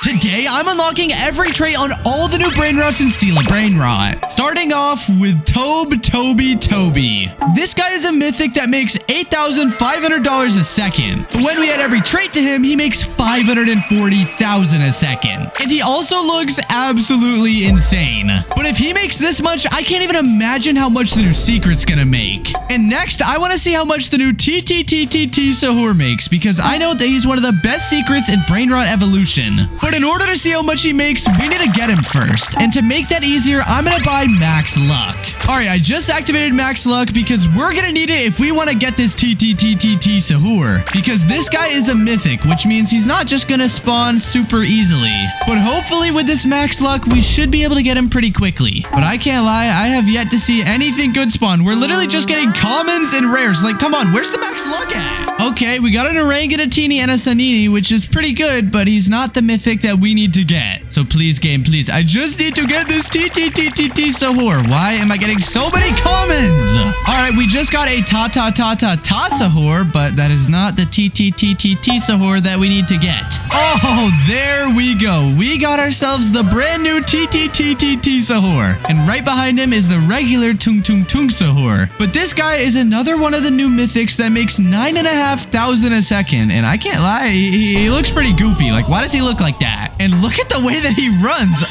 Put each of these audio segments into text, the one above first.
Today, I'm unlocking every trait on all the new Brainrots in Steal a Brainrot. Starting off with Toby. This guy is a mythic that makes $8,500 a second. But when we add every trait to him, he makes $540,000 a second. And he also looks absolutely insane. But if he makes this much, I can't even imagine how much the new secret's gonna make. And next, I want to see how much the new Sahur makes, because I know that he's one of the best secrets in Brainrot Evolution. But in order to see how much he makes, we need to get him first. And to make that easier, I'm gonna buy Max Luck. Alright, I just activated Max Luck because we're gonna need it if we want to get this Sahur. Because this guy is a mythic, which means he's not just gonna spawn super easily. But hopefully with this Max Luck, we should be able to get him pretty quickly. But I can't lie, I have yet to see anything good spawn. We're literally just getting commons and rares. Like, come on, where's the Max Luck at? Okay, we got an Orangutanini and a Sanini, which is pretty good, but he's not the mythic that we need to get. So please, game, please. I just need to get this Sahur. Why am I getting so many commons? Alright, we just got a Ta Sahur, but that is not the Sahur that we need to get. Oh, there we go. We got ourselves the brand new Sahur. And right behind him is the regular Tung Sahur. But this guy is another one of the new mythics that makes 9,500 a second. And I can't lie, he looks pretty goofy. Like, why does he look like that? And look at the way that he runs.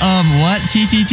What?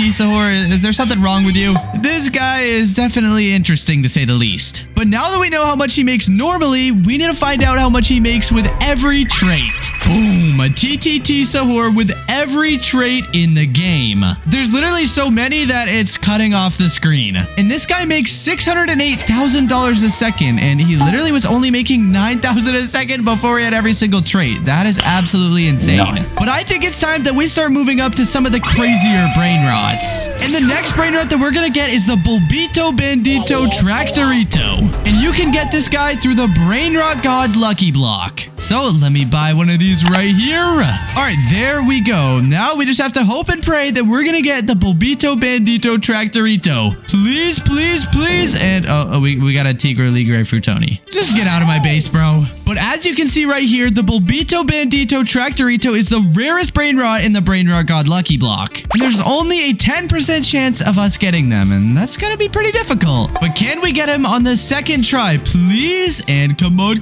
Sahur? Is there something wrong with you? This guy is definitely interesting, to say the least. But now that we know how much he makes normally, we need to find out how much he makes with every trait. Boom! A Sahur with every trait in the game. There's literally so many that it's cutting off the screen. And this guy makes $608,000 a second, and he literally was only making $9,000 a second before he had every single trait. That is absolutely insane. No. But I think it's time that we start moving up to some of the crazier Brainrots. And the next Brainrot that we're gonna get is the Bulbito Bandito Tractorito. And you can get this guy through the Brainrot God Lucky Block. So let me buy one of these right here. Alright, there we go. Now we just have to hope and pray that we're gonna get the Bulbito Bandito Tractorito. Please, please, please. And we got a Tigre Ligre Frutoni. Just get out of my base, bro. But as you can see right here, the Bulbito Bandito Tractorito is the rarest Brainrot in the Brainrot God Lucky Block. And there's only a 10% chance of us getting them, and that's gonna be pretty difficult. But can we get him on the second try, please? And come on.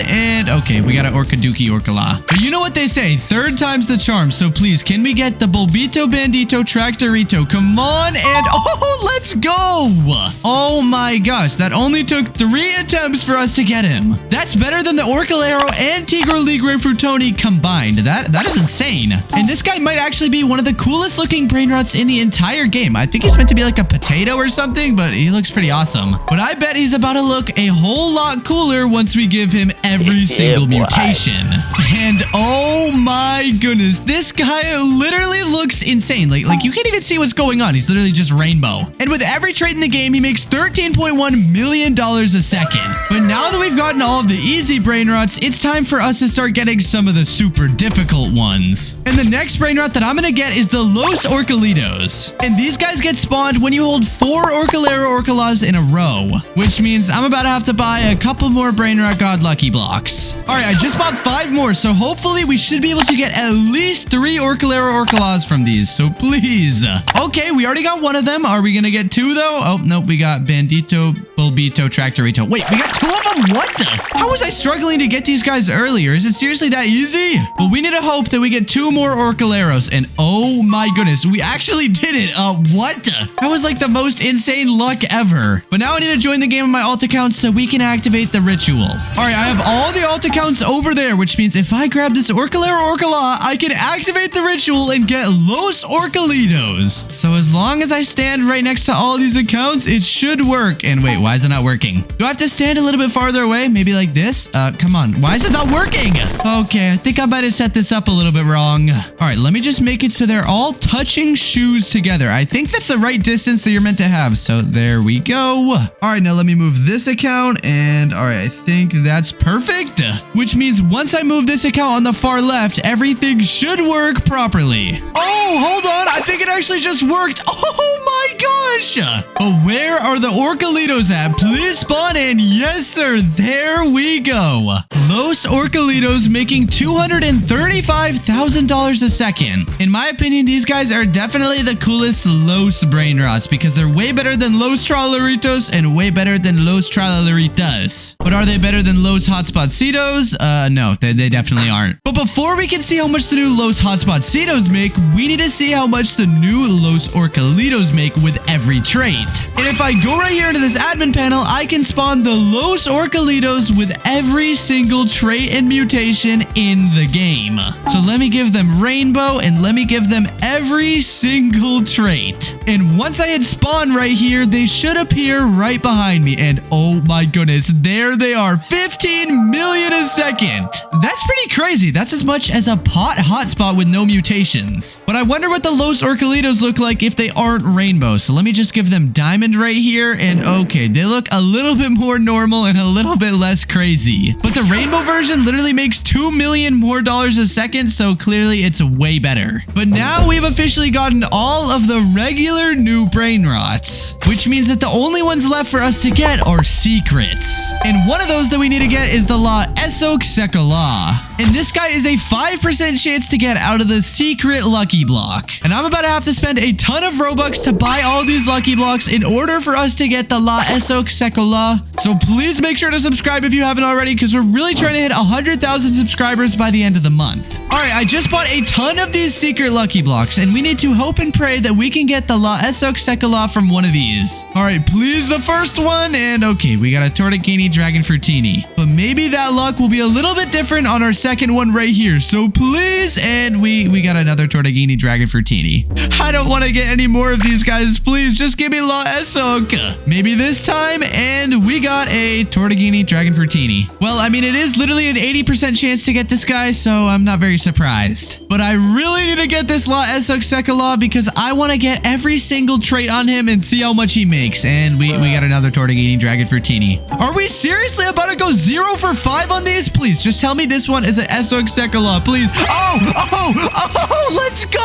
And okay, we got an Orcaduki Orcala. But you know what they say, third time's the charm. So please, can we get the Bulbito Bandito Tractorito? Come on, and oh, let's go! Oh my gosh, that only took 3 attempts for us to get him. That's better than the Orcalero and Tigre Ligre Frutoni combined. That is insane. And this guy might actually be one of the coolest looking Brainrots in the entire game. I think he's meant to be like a potato or something, but he looks pretty awesome. But I bet he's about to look a whole lot cooler once we give him every single mutation. And oh my goodness, this guy literally looks insane. Like you can't even see what's going on. He's literally just rainbow. And with every trait in the game, he makes $13.1 million a second. But now that we've gotten all of the easy Brainrots, it's time for us to start getting some of the super difficult ones. And the next Brainrot that I'm gonna get is the Los Orcalitos. And these guys get spawned when you hold 4 Orcalero Orcalas in a row, which means I'm about to have to buy a couple more Brainrot God Lucky Blocks. Alright, I just bought 5 more, so hopefully we should be able to get at least 3 Orcalero Orcalas from these, so please. Okay, we already got one of them. Are we gonna get 2 though? Oh, nope, we got Bandito, Bulbito, Tractorito. Wait, we got 2 of them? What the? How was I struggling to get these guys earlier? Is it seriously that easy? Well, we need to hope that we get 2 more Orcaleros, and oh my goodness, we actually did it. What? That was like the most insane luck ever. But now I need to join the game on my alt account so we can activate the ritual. Alright, I have all the alt accounts over there, which means if I grab this Orcalero Orcala, I can activate the ritual and get Los Orcalitos. So as long as I stand right next to all these accounts, it should work. And wait, why is it not working? Do I have to stand a little bit farther away? Maybe like this? Come on. Why is it not working? Okay, I think I might have set this up a little bit wrong. Alright, let me just make it so they're all touching shoes together. I think that's the right distance that you're meant to have. So there we go. Alright, now let me move this account. And alright, I think that's perfect. Which means once I move this account on the far left, everything should work properly. Oh, hold on. I think it actually just worked. Oh my god. gosh. But where are the Orcalitos at? Please spawn in. Yes, sir. There we go. Los Orcalitos making $235,000 a second. In my opinion, these guys are definitely the coolest Los Brainrots because they're way better than Los Tralaritos and way better than Los Tralalaritas. But are they better than Los Hotspot-citos? No, they definitely aren't. But before we can see how much the new Los Hotspot-citos make, we need to see how much the new Los Orcalitos make with every trait. And if I go right here into this admin panel, I can spawn the Los Orcalitos with every single trait and mutation in the game. So let me give them rainbow and let me give them every single trait. And once I hit spawn right here, they should appear right behind me. And oh my goodness, there they are. 15 million a second. That's pretty crazy. That's as much as a pot hotspot with no mutations. But I wonder what the Los Orcalitos look like if they aren't rainbow. So let me just give them diamond right here. And okay, they look a little bit more normal and a little bit less crazy. But the rainbow version literally makes $2 million more a second. So clearly it's way better. But now we've officially gotten all of the regular new Brainrots, which means that the only ones left for us to get are secrets. And one of those that we need to get is the La Esok Sekolah. And this guy is a 5% chance to get out of the secret lucky block. And I'm about to have to spend a ton of Robux to buy all these lucky blocks in order for us to get the La Esok Sekolah. So please make sure to subscribe if you haven't already because we're really trying to hit 100,000 subscribers by the end of the month. All right, I just bought a ton of these secret lucky blocks and we need to hope and pray that we can get the La Esok Sekolah from one of these. All right, please the first one. And okay, we got a Tortugini Dragon Fruitini. But maybe that luck will be a little bit different on our second one right here. So please, and we got another Tortugini Dragon Fruitini. I don't want to get any more of these guys. Please, just give me La Esok. Maybe this time, and we got a Tortugini Dragon Fruitini. Well, I mean, it is literally an 80% chance to get this guy, so I'm not very surprised. But I really need to get this La Esok Sekolah because I want to get every single trait on him and see how much he makes. And we got another Tortugini Dragon Fruitini. Are we seriously about to go 0 for 5 on these? Please, just tell me this one is an Esok Sekolah, please. Oh, let's go.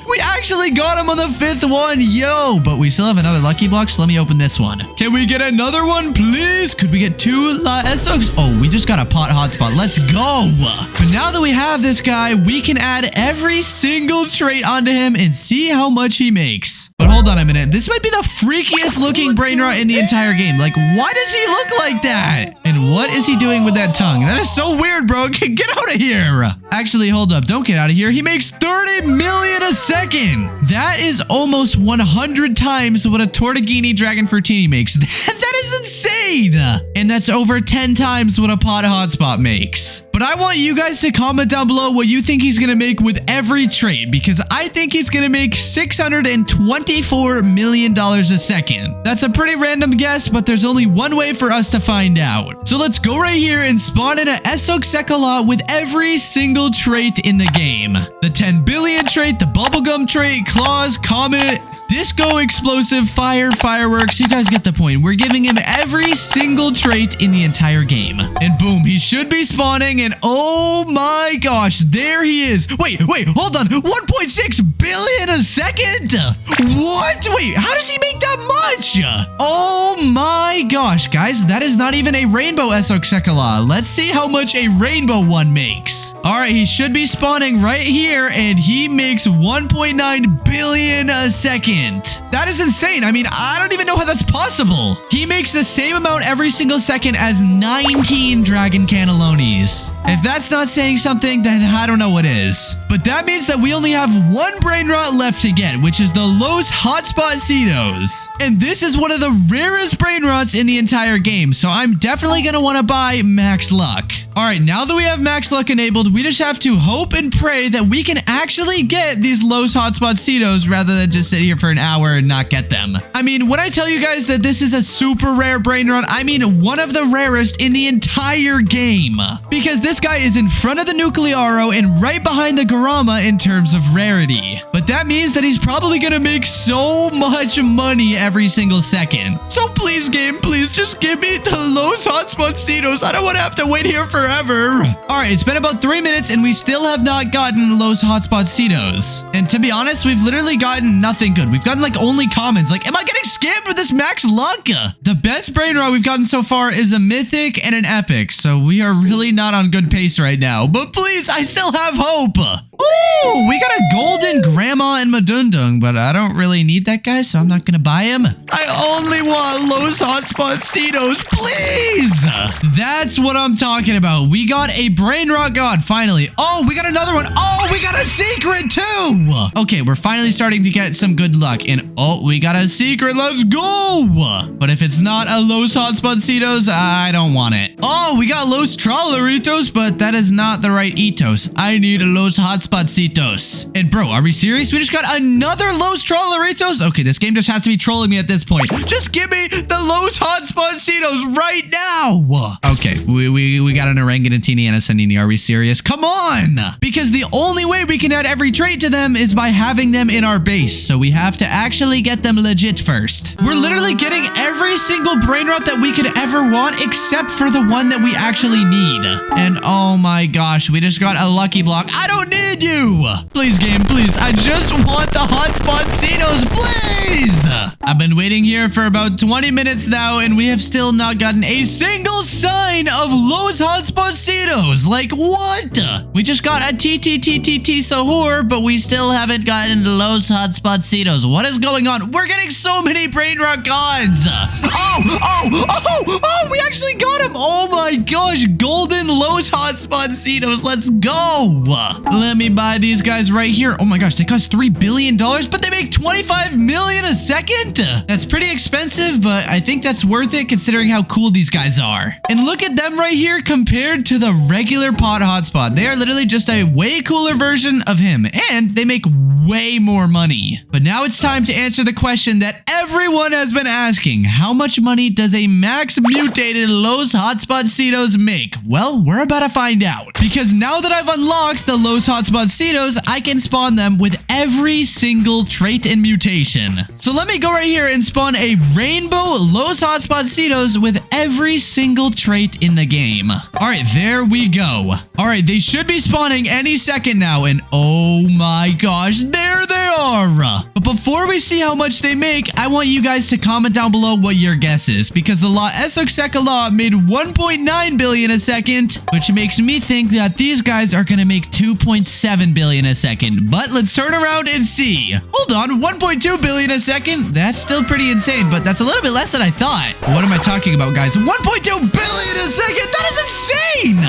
We actually got him on the 5th one. Yo, but we still have another lucky block, so let me open this one. Can we get another one, please? Could we get 2 La Esoks? Oh, we just got a pot hotspot. Let's go. But now that we have this guy, we can add every single trait onto him and see how much he makes. But hold on a minute. This might be the freakiest looking Brainrot in the entire game. Like, why does he look like that? And what is he doing with that tongue? That is so weird, bro. Get out of here. Actually, hold up. Don't get out of here. He makes 30 million a second. That is almost 100 times what a Tortugini Dragon Fruitini makes. That is insane. And that's over 10 times what a pot hotspot makes. But I want you guys to comment down below what you think he's going to make with every trait, because I think he's going to make $624 million a second. That's a pretty random guess, but there's only one way for us to find out. So let's go right here and spawn in an Esok Sekolah with every single trait in the game. The 10 billion trait, the bubblegum trait, claws, comet, disco, explosive, fire, fireworks. You guys get the point. We're giving him every single trait in the entire game. And boom, he should be spawning. And oh my gosh, there he is. Wait, hold on. 1.6 billion a second? What? Wait, how does he make that much? Oh my gosh, guys, that is not even a rainbow Esok Sekolah. Let's see how much a rainbow one makes. All right, he should be spawning right here, and he makes 1.9 billion a second. That is insane. I mean, I don't even know how that's possible. He makes the same amount every single second as 19 Dragon Cannellonis. If that's not saying something, then I don't know what is. But that means that we only have one Brainrot left to get, which is the Los Hotspot-citos. And this is one of the rarest Brainrots in the entire game, so I'm definitely going to want to buy Max Luck. All right, now that we have Max Luck enabled, we just have to hope and pray that we can actually get these Los Hotspot-citos rather than just sit here for an hour and not get them. I mean, when I tell you guys that this is a super rare Brainrot, I mean one of the rarest in the entire game. Because this guy is in front of the Nuclearo and right behind the Garama in terms of rarity. But that means that he's probably gonna make so much money every single second. So please, game, please just give me the Los Hotspot-citos. I don't want to have to wait here for forever. All right, it's been about 3 minutes and we still have not gotten Los Hotspot Cetos. And to be honest, we've literally gotten nothing good. We've gotten like only commons. Like, am I getting scammed with this max luck? The best Brainrot we've gotten so far is a mythic and an epic. So we are really not on good pace right now. But please, I still have hope. Ooh, we got a golden grandma and Madundung, but I don't really need that guy, so I'm not gonna buy him. I only want Los Hotspot Cetos, please! That's what I'm talking about. We got a Brainrot God, finally. Oh, we got another one. Oh, we got a secret too! Okay, we're finally starting to get some good luck, and oh, we got a secret. Let's go! But if it's not a Los Hotspot Cetos, I don't want it. Oh, we got Los Trolleritos, but that is not the right Etos. I need a Los Hotspot Cetos. And bro, are we serious? We just got another Los Trolleritos? Okay, this game just has to be trolling me at this point. Just give me the Los Hotspot Cetos right now. Okay, we got an Orangutanini and a Sanini. Are we serious? Come on! Because the only way we can add every trait to them is by having them in our base. So we have to actually get them legit first. We're literally getting every single Brainrot that we could ever want except for the one that we actually need. And oh my gosh, we just got a lucky block. I don't need you! Please, game, please. I just want the Hotspot Cetos, please! I've been waiting here for about 20 minutes now, and we have still not gotten a single sign of Los Hotspot Cetos. Like, what? We just got a TTTTT Sahur, but we still haven't gotten Los Hotspot Cetos. What is going on? We're getting so many Brainrot gods! Oh, we actually got him! Oh my gosh, golden Los Hotspot Cetos. Let's go! Let me buy these guys right here. Oh my gosh, they cost $3 billion, but they make 25 million a second? That's pretty expensive, but I think that's worth it considering how cool these guys are. And look at them right here compared to the regular pot hotspot. They are literally just a way cooler version of him, and they make way more money. But now it's time to answer the question that everyone has been asking. How much money does a max mutated Los Hotspot Cetos make? Well, we're about to find out. Because now that I've unlocked the Los Hotspot Cetos, I can spawn them with every single trait and mutation. So let me go right here and spawn a rainbow Los Hotspot Cetos with every single trait in the game. All right, there we go. All right, they should be spawning any second now, and oh my gosh, there they are. But before we see how much they make, I want you guys to comment down below what your guess is, because the law Esok Law made 1.9 billion a second, which makes me think that these guys are gonna make 2.7 billion a second. But let's turn around and see. Hold on, 1.2 billion a second? That's still pretty insane, but that's a little bit less than I thought. What am I talking about, guys? 1.2 billion a second? That is insane!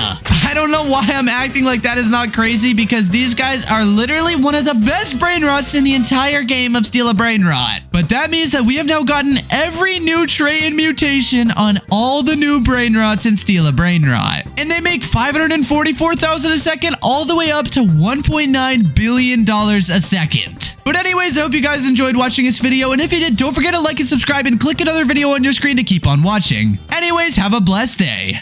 I don't know why I'm acting like that is not crazy, because these guys are literally one of the best Brainrots in the entire game of Steal a Brainrot. But that means that we have now gotten every new trait and mutation on all the new Brainrots in Steal a Brainrot. And they make 544,000 a second all the way up to $1.9 billion a second. But anyways, I hope you guys enjoyed watching this video, and if you did, don't forget to like and subscribe and click another video on your screen to keep on watching. Anyways, have a blessed day.